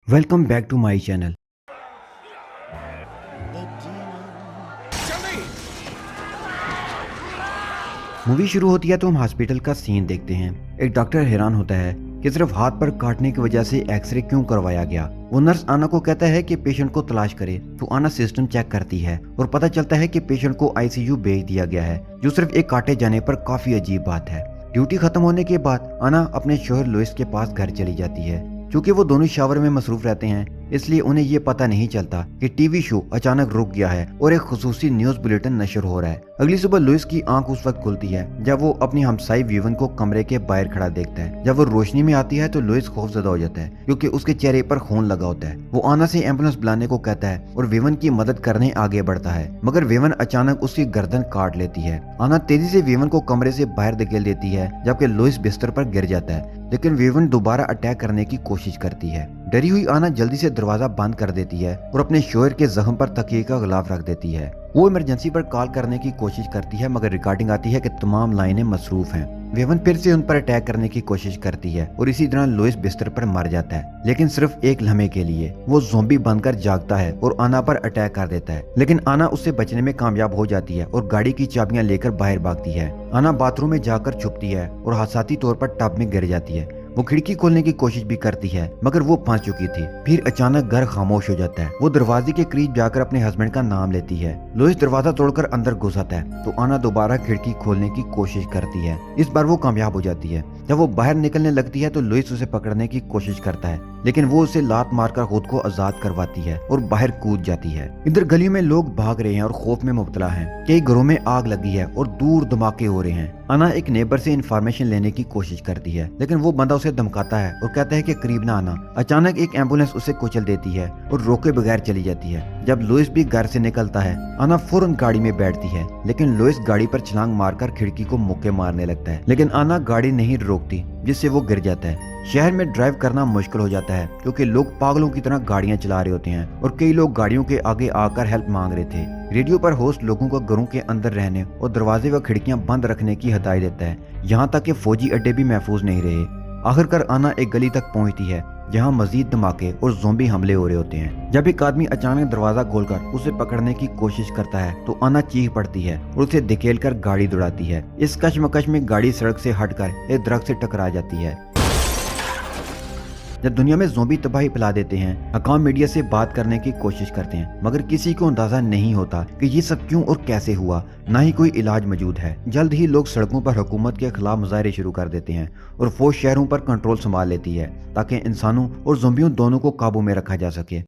Welcome back to my channel. Movie शुरू होती है तो हम हॉस्पिटल का सीन देखते हैं। एक डॉक्टर हैरान होता है कि सिर्फ हाथ पर काटने की वजह से एक्सरे क्यों करवाया गया। वो नर्स आना को कहता है कि पेशेंट को तलाश करे तो आना सिस्टम चेक करती है और पता चलता है कि पेशेंट को आईसीयू भेज दिया गया है, जो सिर्फ एक काटे जाने पर काफी अजीब बात है। ड्यूटी खत्म होने के बाद आना अपने शोहर लुइस के पास घर चली जाती है। क्योंकि वो दोनों शावर में मसरूफ रहते हैं, इसलिए उन्हें ये पता नहीं चलता कि टीवी शो अचानक रुक गया है और एक खुसूसी न्यूज बुलेटिन नशर हो रहा है। अगली सुबह लुइस की आंख उस वक्त खुलती है जब वो अपनी हमसाई वीवन को कमरे के बाहर खड़ा देखता है। जब वो रोशनी में आती है तो लुइस खौफजदा हो जाता है क्योंकि उसके चेहरे पर खून लगा होता है। वो आना से एम्बुलेंस बुलाने को कहता है और वीवन की मदद करने आगे बढ़ता है, मगर वीवन अचानक उसकी गर्दन काट लेती है। आना तेजी से वीवन को कमरे से बाहर धकेल देती है जबकि लुइस बिस्तर पर गिर जाता है, लेकिन वीवन दोबारा अटैक करने की कोशिश करती है। डरी हुई आना जल्दी से दरवाजा बंद कर देती है और अपने शोहर के जख्म पर तकिए का गिलाफ रख देती है। वो इमरजेंसी पर कॉल करने की कोशिश करती है, मगर रिकॉर्डिंग आती है कि तमाम लाइनें मसरूफ हैं। वेवन फिर से उन पर अटैक करने की कोशिश करती है और इसी तरह लुइस बिस्तर पर मर जाता है, लेकिन सिर्फ एक लम्हे के लिए। वो ज़ॉम्बी बनकर जागता है और आना पर अटैक कर देता है, लेकिन आना उससे बचने में कामयाब हो जाती है और गाड़ी की चाबियां लेकर बाहर भागती है। आना बाथरूम में जाकर छुपती है और हादसाती तौर पर टब में गिर जाती है। वो खिड़की खोलने की कोशिश भी करती है, मगर वो फंस चुकी थी। फिर अचानक घर खामोश हो जाता है। वो दरवाजे के करीब जाकर अपने हस्बैंड का नाम लेती है। लुइस दरवाजा तोड़कर अंदर घुस आता है तो आना दोबारा खिड़की खोलने की कोशिश करती है। इस बार वो कामयाब हो जाती है। जब वो बाहर निकलने लगती है तो लुइस उसे पकड़ने की कोशिश करता है, लेकिन वो उसे लात मारकर खुद को आजाद करवाती है और बाहर कूद जाती है। इधर गली में लोग भाग रहे हैं और खौफ में मुब्तला हैं। कई घरों में आग लगी है और दूर धमाके हो रहे हैं। आना एक नेबर से इंफॉर्मेशन लेने की कोशिश करती है, लेकिन वो बंदा उसे धमकाता है और कहता है कि करीब ना आना। अचानक एक एम्बुलेंस उसे कुचल देती है और रोके बगैर चली जाती है। जब लुइस भी घर से निकलता है, आना फौरन गाड़ी में बैठती है, लेकिन लुइस गाड़ी पर छलांग मारकर खिड़की को मुक्के मारने लगता है, लेकिन आना गाड़ी नहीं रोकती, जिससे वो गिर जाता है। शहर में ड्राइव करना मुश्किल हो जाता है क्योंकि लोग पागलों की तरह गाड़ियां चला रहे होते हैं और कई लोग गाड़ियों के आगे आकर हेल्प मांग रहे थे। रेडियो पर होस्ट लोगों को घरों के अंदर रहने और दरवाजे व खिड़कियां बंद रखने की हिदायत देता है, यहाँ तक कि फौजी अड्डे भी महफूज नहीं रहे। आखिरकार आना एक गली तक पहुंचती है जहां मजीद धमाके और ज़ॉम्बी हमले हो रहे होते हैं। जब एक आदमी अचानक दरवाजा खोलकर उसे पकड़ने की कोशिश करता है तो आना चीख पड़ती है और उसे धकेलकर गाड़ी दौड़ाती है। इस कशमकश में गाड़ी सड़क से हटकर एक दरख्त से टकरा जाती है। जब दुनिया में ज़ॉम्बी तबाही फैला देते हैं, हकाम मीडिया से बात करने की कोशिश करते हैं, मगर किसी को अंदाजा नहीं होता कि ये सब क्यों और कैसे हुआ। ना ही कोई इलाज मौजूद है। जल्द ही लोग सड़कों पर हुकूमत के खिलाफ मुजाहरे शुरू कर देते हैं और फौज शहरों पर कंट्रोल संभाल लेती है ताकि इंसानों और ज़ॉम्बियों दोनों को काबू में रखा जा सके।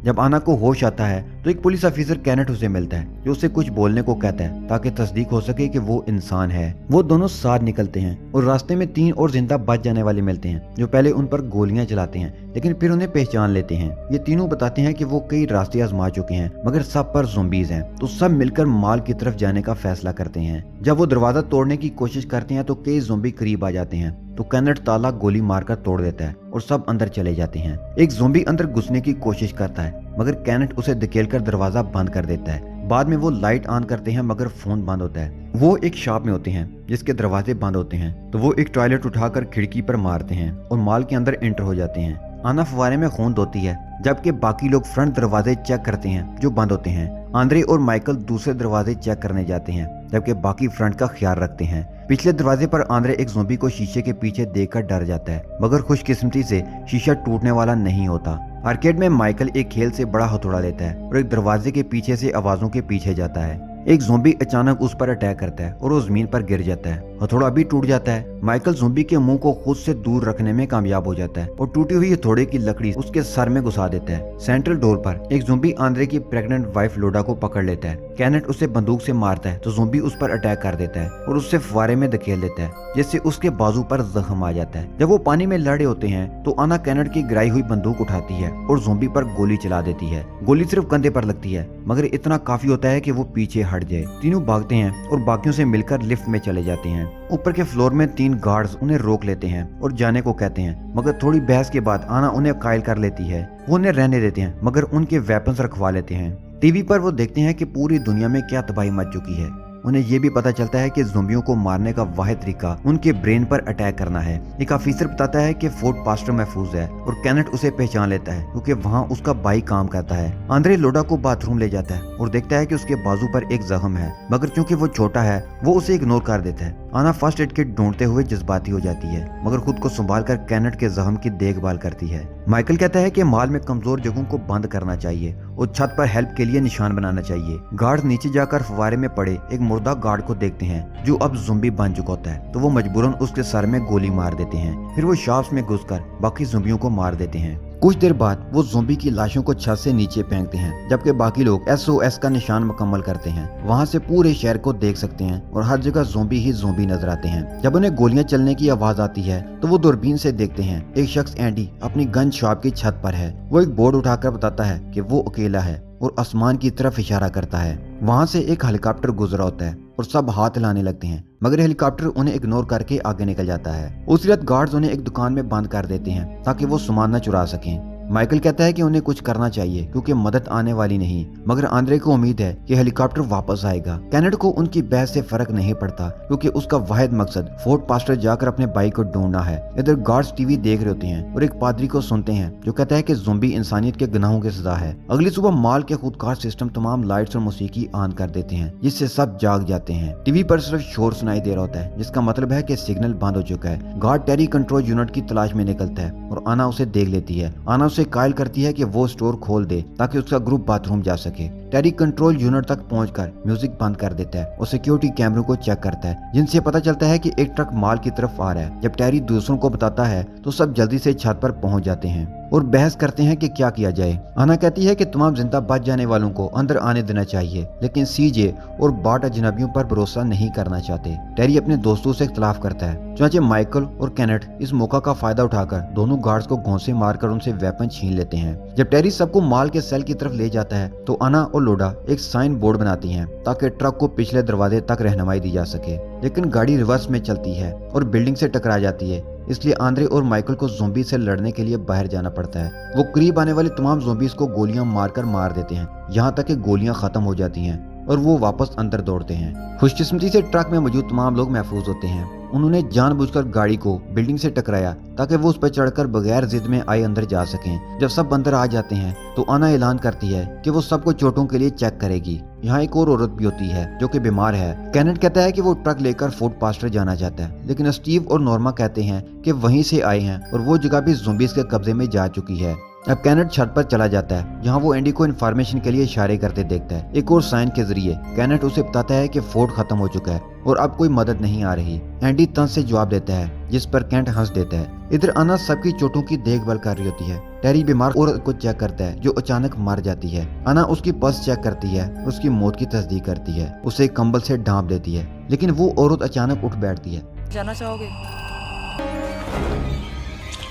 जब आना को होश आता है तो एक पुलिस ऑफिसर कैनेट उसे मिलता है, जो उसे कुछ बोलने को कहता है ताकि तस्दीक हो सके कि वो इंसान है। वो दोनों साथ निकलते हैं और रास्ते में 3 और जिंदा बच जाने वाले मिलते हैं, जो पहले उन पर गोलियां चलाते हैं लेकिन फिर उन्हें पहचान लेते हैं। ये तीनों बताते हैं कि वो कई रास्ते आजमा चुके हैं, मगर सब पर ज़ॉम्बीज़ हैं, तो सब मिलकर माल की तरफ जाने का फैसला करते हैं। जब वो दरवाजा तोड़ने की कोशिश करते हैं तो कई ज़ॉम्बी करीब आ जाते हैं, तो कैनेट ताला गोली मारकर तोड़ देता है और सब अंदर चले जाते हैं। एक ज़ॉम्बी अंदर घुसने की कोशिश करता है, मगर कैनेट उसे धकेलकर दरवाजा बंद कर देता है। बाद में वो लाइट ऑन करते हैं, मगर फोन बंद होता है। वो एक शॉप में होते हैं जिसके दरवाजे बंद होते हैं, तो वो एक टॉयलेट उठाकर खिड़की पर मारते हैं और माल के अंदर एंटर हो जाते हैं। आना फवारे में खून धोती है, जबकि बाकी लोग फ्रंट दरवाजे चेक करते हैं जो बंद होते हैं। आंद्रे और माइकल दूसरे दरवाजे चेक करने जाते हैं, जबकि बाकी फ्रंट का ख्याल रखते हैं। पिछले दरवाजे पर आंद्रे एक ज़ॉम्बी को शीशे के पीछे देखकर डर जाता है, मगर खुशकिस्मती से शीशा टूटने वाला नहीं होता। आर्केड में माइकल एक खेल से बड़ा हथौड़ा लेता है और एक दरवाजे के पीछे से आवाजों के पीछे जाता है। एक ज़ॉम्बी अचानक उस पर अटैक करता है और वो जमीन पर गिर जाता है। हथौड़ा भी टूट जाता है। माइकल ज़ॉम्बी के मुंह को खुद से दूर रखने में कामयाब हो जाता है और टूटी हुई हथौड़े की लकड़ी उसके सर में घुसा देता है। सेंट्रल डोर पर एक ज़ॉम्बी आंद्रे की प्रेग्नेंट वाइफ लोडा को पकड़ लेता है। कैनेट उसे बंदूक से मारता है तो ज़ॉम्बी उस पर अटैक कर देता है और उससे फुवारे में धकेल देता है, जिससे उसके बाजू पर जख्म आ जाता है। जब वो पानी में लड़े होते हैं तो आना कैनेट की गिराई हुई बंदूक उठाती है और ज़ॉम्बी पर गोली चला देती है। गोली सिर्फ कंधे पर लगती है, मगर इतना काफी होता है कि वो पीछे हट जाए। तीनों भागते हैं और बाकियों से मिलकर लिफ्ट में चले जाते हैं। ऊपर के फ्लोर में 3 गार्ड्स उन्हें रोक लेते हैं और जाने को कहते हैं, मगर थोड़ी बहस के बाद आना उन्हें कायल कर लेती है। वो उन्हें रहने देते हैं, मगर उनके वेपन्स रखवा लेते हैं। टीवी पर वो देखते हैं कि पूरी दुनिया में क्या तबाही मच चुकी है। उन्हें ये भी पता चलता है कि ज़ोंबियों को मारने का वाहिद तरीका उनके ब्रेन पर अटैक करना है। एक ऑफिसर बताता है कि फोर्ट पास्टर महफूज है और कैनेट उसे पहचान लेता है क्योंकि वहाँ उसका भाई काम करता है। आंद्रे लोडा को बाथरूम ले जाता है और देखता है कि उसके बाजू पर एक जख्म है, मगर क्योंकि वो छोटा है वो उसे इग्नोर कर देता है। आना फर्स्ट एड किट ढूंढते हुए जज्बाती हो जाती है, मगर खुद को संभाल कर कैनेट के जख्म की देखभाल करती है। माइकल कहता है कि माल में कमजोर जगहों को बंद करना चाहिए और छत पर हेल्प के लिए निशान बनाना चाहिए। गार्ड नीचे जाकर फवारे में पड़े एक मुर्दा गार्ड को देखते हैं जो अब ज़ोंबी बन चुका होता है, तो वो मजबूरन उसके सर में गोली मार देते हैं। फिर वो शाफ्ट में घुसकर बाकी ज़ोंबियों को मार देते हैं। कुछ देर बाद वो ज़ोंबी की लाशों को छत से नीचे फेंकते हैं, जबकि बाकी लोग SOS का निशान मुकम्मल करते हैं। वहाँ से पूरे शहर को देख सकते हैं और हर जगह ज़ोंबी ही ज़ोंबी नजर आते हैं। जब उन्हें गोलियां चलने की आवाज आती है तो वो दूरबीन से देखते हैं एक शख्स एंडी अपनी गन शॉप की छत पर है। वो एक बोर्ड उठाकर बताता है कि वो अकेला है और आसमान की तरफ इशारा करता है। वहाँ से एक हेलीकॉप्टर गुजरा होता है और सब हाथ हिलाने लगते हैं, मगर हेलीकॉप्टर उन्हें इग्नोर करके आगे निकल जाता है। उसी रात गार्ड्स उन्हें एक दुकान में बंद कर देते हैं ताकि वो सामान न चुरा सकें। माइकल कहता है कि उन्हें कुछ करना चाहिए क्योंकि मदद आने वाली नहीं, मगर आंद्रे को उम्मीद है कि हेलीकॉप्टर वापस आएगा। कैनेट को उनकी बहस से फर्क नहीं पड़ता क्योंकि उसका वाहिद मकसद फोर्ट पास्टर जाकर अपने भाई को ढूंढना है। इधर गार्ड्स टीवी देख रहे होते हैं और एक पादरी को सुनते हैं जो कहता है कि ज़ोंबी इंसानियत के गुनाहों की सजा है। अगली सुबह माल के खुदकार सिस्टम तमाम लाइट्स और मौसीकी ऑन कर देते हैं, जिससे सब जाग जाते हैं। टीवी पर सिर्फ शोर सुनाई दे रहा होता है, जिसका मतलब है कि सिग्नल बंद हो चुका है। गार्ड टेरी कंट्रोल यूनिट की तलाश में निकलता है और आना उसे देख लेती है। आना उसे कायल करती है कि वो स्टोर खोल दे ताकि उसका ग्रुप बाथरूम जा सके। टेरी कंट्रोल यूनिट तक पहुंचकर म्यूजिक बंद कर देता है और सिक्योरिटी कैमरों को चेक करता है, जिनसे पता चलता है कि एक ट्रक माल की तरफ आ रहा है। जब टेरी दूसरों को बताता है तो सब जल्दी से छत पर पहुंच जाते हैं और बहस करते हैं कि क्या किया जाए। आना कहती है कि तमाम जिंदा बच जाने वालों को अंदर आने देना चाहिए, लेकिन सीजे और बाट अजनबियों पर भरोसा नहीं करना चाहते। टेरी अपने दोस्तों से इख्तलाफ करता है, चुनांचे माइकल और कैनेट इस मौका का फायदा उठाकर दोनों गार्ड्स को घोंसे मारकर उनसे वेपन छीन लेते हैं। जब टेरी सबको माल के सेल की तरफ ले जाता है तो आना और लोडा एक साइन बोर्ड बनाती हैं ताकि ट्रक को पिछले दरवाजे तक रहनुमाई दी जा सके, लेकिन गाड़ी रिवर्स में चलती है और बिल्डिंग से टकरा जाती है। इसलिए आंद्रे और माइकल को ज़ोंबी से लड़ने के लिए बाहर जाना पड़ता है। वो करीब आने वाले तमाम ज़ोंबीज को गोलियां मारकर मार देते हैं, यहाँ तक कि गोलियां खत्म हो जाती हैं और वो वापस अंदर दौड़ते हैं। खुशकिस्मती से ट्रक में मौजूद तमाम लोग महफूज होते हैं। उन्होंने जानबूझकर गाड़ी को बिल्डिंग से टकराया ताकि वो उस पर चढ़कर बगैर जिद में आए अंदर जा सकें। जब सब अंदर आ जाते हैं तो आना ऐलान करती है कि वो सबको चोटों के लिए चेक करेगी। यहाँ एक और औरत भी होती है जो कि बीमार है। कैनेट कहता है कि वो ट्रक लेकर फोर्ट पास्टर जाना चाहता है, लेकिन स्टीव और नॉर्मा कहते हैं कि वहीं से आए हैं और वो जगह भी ज़ोंबीज के कब्जे में जा चुकी है। अब कैनेट छत पर चला जाता है, जहां वो एंडी को इन्फॉर्मेशन के लिए इशारे करते देखता है। एक और साइन के जरिए कैनेट उसे बताता है कि फोर्ट खत्म हो चुका है और अब कोई मदद नहीं आ रही। एंडी तंज से जवाब देता है, जिस पर कैंट हंस देता है। इधर आना सबकी चोटों की देखभाल कर रही होती है। टेरी बीमार औरत को चेक करता है जो अचानक मर जाती है। आना उसकी पल्स चेक करती है और उसकी मौत की तस्दीक करती है। उसे कंबल से ढांप देती है, लेकिन वो औरत अचानक उठ बैठती है। जाना चाहोगे?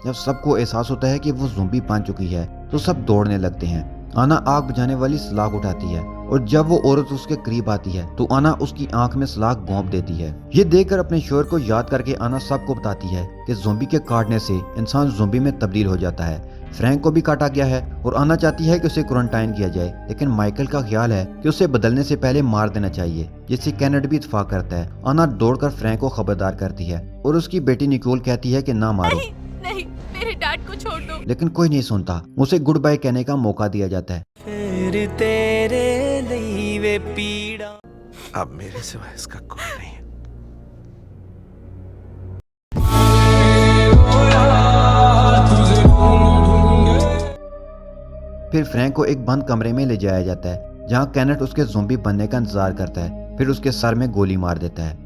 जब सबको एहसास होता है कि वो ज़ोंबी बन चुकी है तो सब दौड़ने लगते हैं। आना आग बुझाने वाली सलाख उठाती है और जब वो औरत उसके करीब आती है तो आना उसकी आंख में सलाख घोंप देती है। ये देखकर अपने शोहर को याद करके आना सबको बताती है कि ज़ोंबी के काटने से इंसान ज़ोंबी में तब्दील हो जाता है। फ्रैंक को भी काटा गया है और आना चाहती है कि उसे क्वारंटाइन किया जाए, लेकिन माइकल का ख्याल है कि उसे बदलने से पहले मार देना चाहिए, जिससे कैनेट भी इत्फाक करता है। आना दौड़कर फ्रैंक को खबरदार करती है और उसकी बेटी निकोल कहती है कि ना मारो। नहीं, मेरे डैड को छोड़ दो। लेकिन कोई नहीं सुनता। उसे गुड बाय कहने का मौका दिया जाता है। फिर तेरे लिए वे पीड़ा अब मेरे सिवा इसका कोई नहीं है। फिर फ्रैंक को एक बंद कमरे में ले जाया जाता है, जहां कैनेट उसके ज़ोंबी बनने का इंतजार करता है। फिर उसके सर में गोली मार देता है।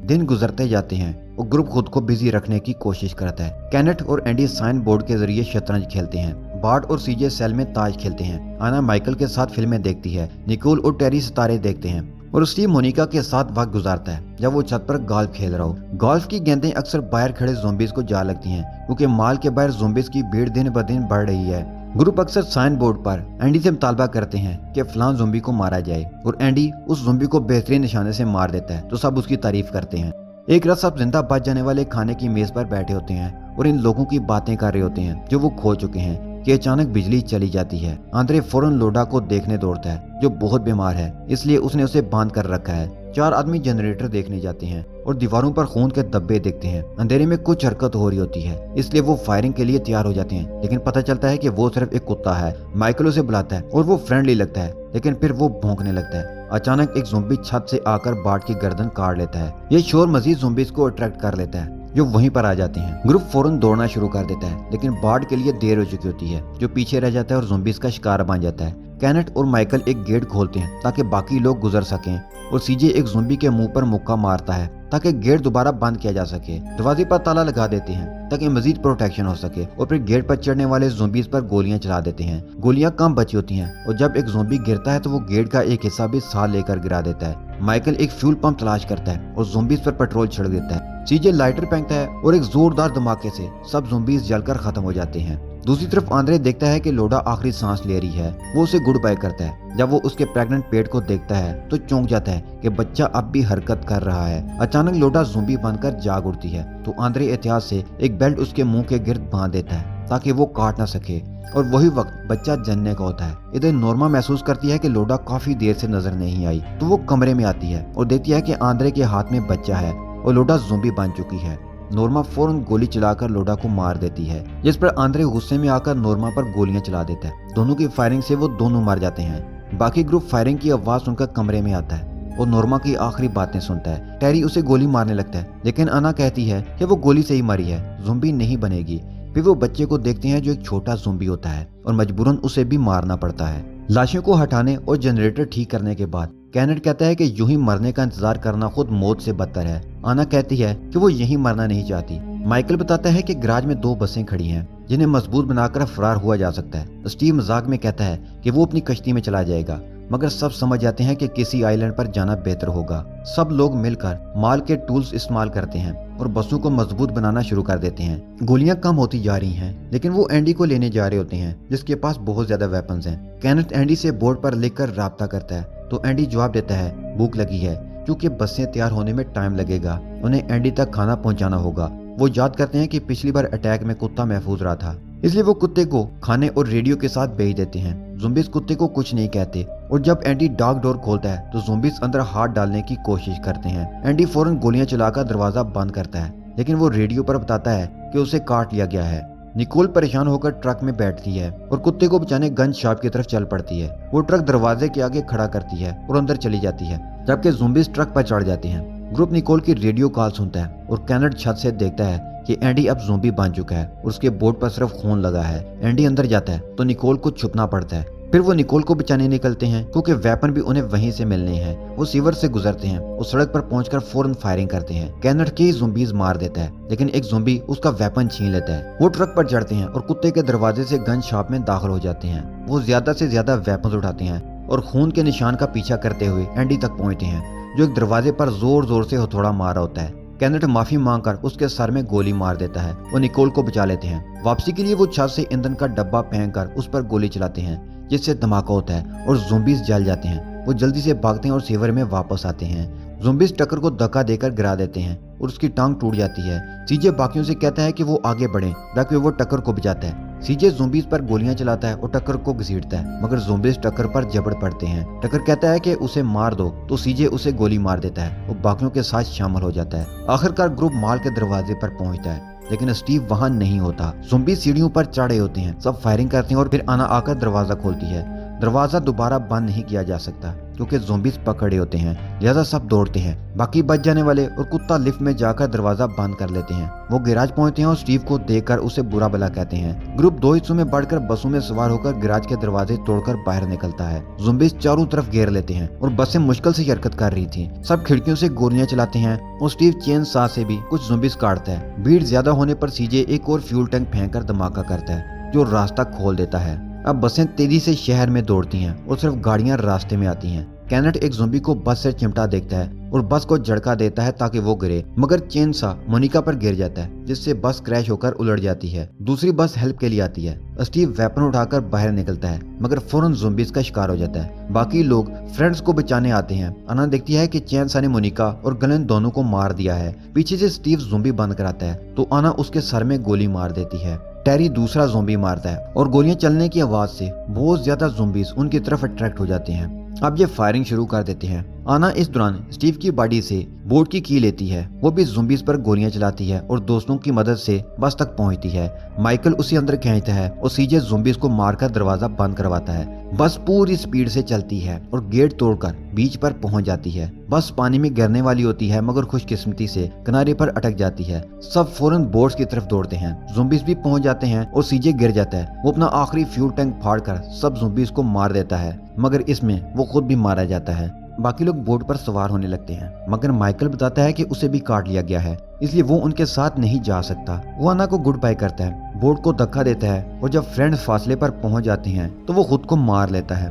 दिन गुजरते जाते हैं और ग्रुप खुद को बिजी रखने की कोशिश करता है। कैनेट और एंडी साइन बोर्ड के जरिए शतरंज खेलते हैं। बार्ट और सीजे सेल में ताश खेलते हैं। आना माइकल के साथ फिल्में देखती है। निकोल और टेरी सितारे देखते हैं और स्टीव मोनिका के साथ वक्त गुजारता है जब वो छत पर गोल्फ खेल रहा हो। गोल्फ की गेंदें अक्सर बाहर खड़े ज़ोंबीज को जा लगती हैं, क्योंकि माल के बाहर ज़ोंबीज की भीड़ दिन ब दिन बढ़ रही है। ग्रुप अक्सर साइन बोर्ड पर एंडी से मुतालबा करते हैं कि फलां ज़ोंबी को मारा जाए और एंडी उस ज़ोंबी को बेहतरीन निशाने से मार देता है, तो सब उसकी तारीफ करते हैं। एक रात सब जिंदा बच जाने वाले खाने की मेज पर बैठे होते हैं और इन लोगों की बातें कर रहे होते हैं जो वो खो चुके हैं। कि अचानक बिजली चली जाती है। आंद्रे फौरन लोडा को देखने दौड़ता है जो बहुत बीमार है, इसलिए उसने उसे बांध कर रखा है। 4 आदमी जनरेटर देखने जाते हैं और दीवारों पर खून के धब्बे देखते हैं। अंधेरे में कुछ हरकत हो रही होती है, इसलिए वो फायरिंग के लिए तैयार हो जाते हैं, लेकिन पता चलता है कि वो सिर्फ एक कुत्ता है। माइकल उसे बुलाता है और वो फ्रेंडली लगता है, लेकिन फिर वो भौंकने लगता है। अचानक एक ज़ॉम्बी छत से आकर बार्ट की गर्दन काट लेता है। ये शोर मजीद ज़ॉम्बीज़ को अट्रैक्ट कर लेता है जो वहीं पर आ जाते हैं। ग्रुप फौरन दौड़ना शुरू कर देता है, लेकिन बार्ट के लिए देर हो चुकी होती है, जो पीछे रह जाता है और ज़ॉम्बीज़ का शिकार बन जाता है। कैनेट और माइकल एक गेट खोलते हैं ताकि बाकी लोग गुजर सकें और सीजे एक ज़ॉम्बी के मुंह पर मुक्का मारता है ताकि गेट दोबारा बंद किया जा सके। दरवाजे पर ताला लगा देते हैं ताकि मजीद प्रोटेक्शन हो सके और फिर गेट पर चढ़ने वाले ज़ॉम्बीज़ पर गोलियां चला देते हैं। गोलियां कम बची होती हैं और जब एक ज़ॉम्बी गिरता है तो वो गेट का एक हिस्सा भी साथ लेकर गिरा देता है। माइकल एक फ्यूल पंप तलाश करता है और ज़ॉम्बीज़ पर पेट्रोल छिड़क देता है। सीजे लाइटर फेंकता है और एक जोरदार धमाके से सब ज़ॉम्बीज़ जलकर खत्म हो जाते हैं। दूसरी तरफ आंद्रे देखता है कि लोडा आखिरी सांस ले रही है। वो उसे गुड बाय करता है। जब वो उसके प्रेग्नेंट पेट को देखता है तो चौंक जाता है कि बच्चा अब भी हरकत कर रहा है। अचानक लोडा ज़ॉम्बी बनकर जाग उठती है तो आंद्रे एहतियात से एक बेल्ट उसके मुंह के गिर्द बांध देता है ताकि वो काट ना सके, और वही वक्त बच्चा जनने का होता है। इधर नोर्मा महसूस करती है कि लोडा काफी देर से नजर नहीं आई, तो वो कमरे में आती है और देखती है कि आंद्रे के हाथ में बच्चा है और लोडा ज़ॉम्बी बन चुकी है। नोर्मा फौरन गोली चलाकर लोडा को मार देती है, जिस पर आंद्रे गुस्से में आकर नोर्मा पर गोलियां चला देता है। दोनों की फायरिंग से वो दोनों मर जाते हैं। बाकी ग्रुप फायरिंग की आवाज सुनकर कमरे में आता है और नोर्मा की आखिरी बातें सुनता है। टेरी उसे गोली मारने लगता है, लेकिन अना कहती है कि वो गोली से ही मरी है, ज़ॉम्बी नहीं बनेगी। फिर वो बच्चे को देखते हैं जो एक छोटा ज़ॉम्बी होता है और मजबूरन उसे भी मारना पड़ता है। लाशों को हटाने और जनरेटर ठीक करने के बाद कैनेट कहता है कि यूं ही मरने का इंतजार करना खुद मौत से बदतर है। आना कहती है कि वो यहीं मरना नहीं चाहती। माइकल बताता है कि गैराज में 2 बसें खड़ी हैं जिन्हें मजबूत बनाकर फरार हुआ जा सकता है। स्टीव मजाक में कहता है कि वो अपनी कश्ती में चला जाएगा, मगर सब समझ जाते हैं कि किसी आइलैंड पर जाना बेहतर होगा। सब लोग मिलकर माल के टूल्स इस्तेमाल करते हैं और बसों को मजबूत बनाना शुरू कर देते हैं। गोलियां कम होती जा रही हैं, लेकिन वो एंडी को लेने जा रहे होते हैं जिसके पास बहुत ज्यादा वेपन्स हैं। कैनेट एंडी से बोर्ड पर लिखकर राब्ता करता है तो एंडी जवाब देता है भूख लगी है, क्योंकि बसें तैयार होने में टाइम लगेगा, उन्हें एंडी तक खाना पहुंचाना होगा। वो याद करते हैं कि पिछली बार अटैक में कुत्ता महफूज रहा था, इसलिए वो कुत्ते को खाने और रेडियो के साथ भेज देते हैं। ज़ॉम्बीज़ कुत्ते को कुछ नहीं कहते और जब एंडी डार्क डोर खोलता है तो ज़ॉम्बीज़ अंदर हाथ डालने की कोशिश करते हैं। एंडी फौरन गोलियां चलाकर दरवाजा बंद करता है, लेकिन वो रेडियो पर बताता है कि उसे काट लिया गया है। निकोल परेशान होकर ट्रक में बैठती है और कुत्ते को बचाने गन शॉप की तरफ चल पड़ती है। वो ट्रक दरवाजे के आगे खड़ा करती है और अंदर चली जाती है, जबकि ज़ॉम्बीज़ ट्रक पर चढ़ जाते हैं। ग्रुप निकोल की रेडियो कॉल सुनता है और कैनेट छत से देखता है कि एंडी अब ज़ॉम्बी बन चुका है और उसके बोर्ड पर सिर्फ खून लगा है। एंडी अंदर जाता है तो निकोल को छुपना पड़ता है। फिर वो निकोल को बचाने निकलते हैं क्योंकि वेपन भी उन्हें वहीं से मिलने हैं। वो सीवर से गुजरते हैं और सड़क पर पहुंचकर फौरन फायरिंग करते हैं। कैनेट कई ज़ॉम्बीज़ मार देता है, लेकिन एक ज़ॉम्बी उसका वेपन छीन लेता है। वो ट्रक पर चढ़ते हैं और कुत्ते के दरवाजे से गन शॉप में दाखिल हो जाते हैं। वो ज्यादा से ज्यादा वेपन उठाते हैं और खून के निशान का पीछा करते हुए एंडी तक पहुंचते हैं, जो एक दरवाजे पर जोर जोर से हथौड़ा मार रहा होता है। कैनेट माफी मांगकर उसके सर में गोली मार देता है। वो निकोल को बचा लेते हैं। वापसी के लिए वो छत से ईंधन का डब्बा फेंककर उस पर गोली चलाते हैं, जिससे धमाका होता है और ज़ॉम्बीज़ जल जाते हैं। वो जल्दी से भागते हैं और सीवर में वापस आते हैं। ज़ॉम्बीज़ टक्कर को धक्का देकर गिरा देते हैं और उसकी टांग टूट जाती है। सीजे बाकियों से कहता है कि वो आगे बढ़े ताकि वो टक्कर को बचाता है। सीजे ज़ॉम्बीज़ पर गोलियां चलाता है और टक्कर को घसीटता है, मगर ज़ॉम्बीज़ टक्कर पर जबड़ पड़ते हैं। टक्कर कहता है कि उसे मार दो तो सीजे उसे गोली मार देता है और बाकियों के साथ शामिल हो जाता है। आखिरकार ग्रुप माल के दरवाजे पर पहुंचता है, लेकिन स्टीव वहां नहीं होता। ज़ॉम्बी सीढ़ियों पर चढ़े होते हैं, सब फायरिंग करते हैं और फिर आना आकर दरवाजा खोलती है। दरवाजा दोबारा बंद नहीं किया जा सकता क्योंकि ज़ॉम्बीज़ पकड़े होते हैं, लिहाजा सब दौड़ते हैं। बाकी बच जाने वाले और कुत्ता लिफ्ट में जाकर दरवाजा बंद कर लेते हैं। वो गैराज पहुंचते हैं और स्टीव को देखकर उसे बुरा भला कहते हैं। ग्रुप 2 हिस्सों में बढ़कर बसों में सवार होकर गैराज के दरवाजे तोड़कर बाहर निकलता है। ज़ॉम्बीज़ चारों तरफ घेर लेते हैं और बसें मुश्किल से हरकत कर रही थी। सब खिड़कियों से गोलियां चलाते हैं और स्टीव चेन सा से भी कुछ ज़ॉम्बीज़ काटता है। भीड़ ज्यादा होने पर सीजे एक और फ्यूल टैंक फेंक कर धमाका करता है, जो रास्ता खोल देता है। अब बसें तेजी से शहर में दौड़ती हैं और सिर्फ गाड़ियां रास्ते में आती हैं। कैनेट एक ज़ॉम्बी को बस से चिमटा देखता है और बस को झटका देता है ताकि वो गिरे, मगर चेन सा मोनिका पर गिर जाता है, जिससे बस क्रैश होकर उलट जाती है। दूसरी बस हेल्प के लिए आती है। स्टीव वेपन उठाकर बाहर निकलता है, मगर फौरन ज़ॉम्बीज़ का शिकार हो जाता है। बाकी लोग फ्रेंड्स को बचाने आते हैं। अना देखती है कि चेन सा ने मोनिका और गलन दोनों को मार दिया है। पीछे से स्टीव ज़ॉम्बी बंद कराता है तो अना उसके सर में गोली मार देती है। टेरी दूसरा ज़ॉम्बी मारता है और गोलियां चलने की आवाज से बहुत ज्यादा ज़ॉम्बीज उनकी तरफ अट्रैक्ट हो जाते हैं। अब ये फायरिंग शुरू कर देते हैं। आना इस दौरान स्टीव की बॉडी से बोर्ड की की लेती है। वो भी ज़ॉम्बीज पर गोलियां चलाती है और दोस्तों की मदद से बस तक पहुंचती है। माइकल उसे अंदर खींचता है और सीजे ज़ॉम्बीज को मारकर दरवाजा बंद करवाता है। बस पूरी स्पीड से चलती है और गेट तोड़कर बीच पर पहुंच जाती है। बस पानी में गिरने वाली होती है मगर खुशकिस्मती से किनारे पर अटक जाती है। सब फौरन बोट्स की तरफ दौड़ते हैं। ज़ॉम्बीज भी पहुंच जाते हैं और सीजे गिर जाता है। वो अपना आखिरी फ्यूल टैंक फाड़कर सब ज़ॉम्बीज को मार देता है मगर इसमें वो खुद भी मारा जाता है। बाकी लोग बोट पर सवार होने लगते हैं मगर माइकल बताता है कि उसे भी काट लिया गया है, इसलिए वो उनके साथ नहीं जा सकता। वो आना को गुड बाय करता है, बोट को धक्का देता है और जब फ्रेंड्स फासले पर पहुंच जाते हैं तो वो खुद को मार लेता है।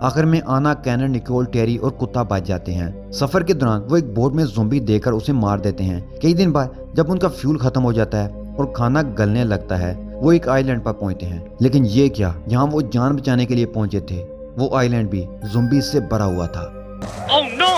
आखिर में आना, कैनन, निकोल, टेरी और कुत्ता बच जाते हैं। सफर के दौरान वो एक बोट में ज़ॉम्बी देकर उसे मार देते हैं। कई दिन बाद जब उनका फ्यूल खत्म हो जाता है और खाना गलने लगता है, वो एक आइलैंड पर पहुंचते हैं। लेकिन ये क्या, यहाँ वो जान बचाने के लिए पहुंचे थे, वो आइलैंड भी ज़ॉम्बीज से भरा हुआ था। Oh no!